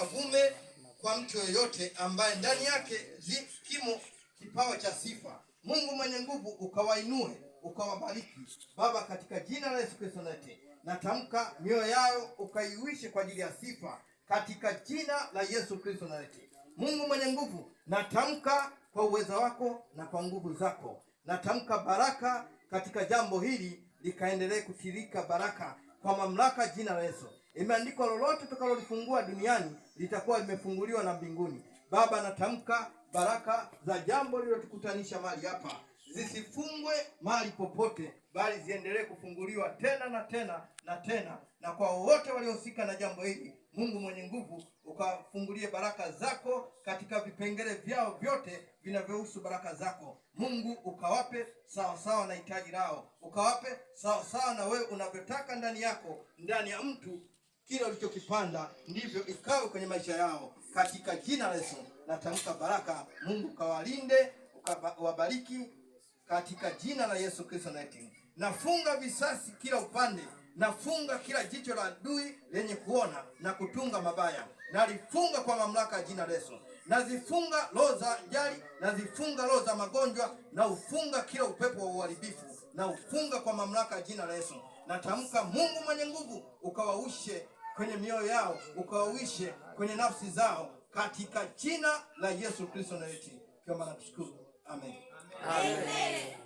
kikavume kwa mtu yoyote ambaye ndani yake kimo kipawa cha sifa. Mungu mwenye nguvu ukawainue, ukawabariki Baba, katika jina la Yesu Kristo nate. Natamka mioyo yao ukaiuishe kwa ajili ya sifa katika jina la Yesu Kristo nate. Mungu mwenye nguvu, natamka kwa uwezo wako na kwa nguvu zako, natamka baraka katika jambo hili, likaendelee kutirika baraka kwa mamlaka jina la Yesu. Imeandikwa, lolote tukalolifungua duniani litakuwa limefunguliwa na mbinguni. Baba, natamka baraka za jambo lilotukutanisha mahali hapa zisifungwe mahali popote, bali ziendelee kufunguliwa tena na tena na tena, na kwa wote waliohusika na jambo hili, Mungu mwenye nguvu ukafungulie baraka zako katika vipengele vyao vyote vinavyohusu baraka zako. Mungu ukawape sawa sawa na hitaji lao, ukawape sawa sawa na wewe unavyotaka ndani yako, ndani ya mtu. Kile ulichokipanda ndivyo ikawe kwenye maisha yao katika jina la Yesu. Natamka baraka, Mungu kawalinde, ukawabariki katika jina la Yesu Kristo nate. Nafunga visasi kila upande, nafunga kila jicho la adui lenye kuona na kutunga mabaya, nalifunga kwa mamlaka ya jina la Yesu. Nazifunga roho za ajali, nazifunga roho za magonjwa, na ufunga kila upepo wa uharibifu, na ufunga kwa mamlaka ya jina la Yesu. Natamka Mungu mwenye nguvu ukawaushe kwenye mioyo yao, ukawaushe kwenye nafsi zao katika jina la Yesu Kristo nate. Kwa maana tushukuru. Amen. Amen.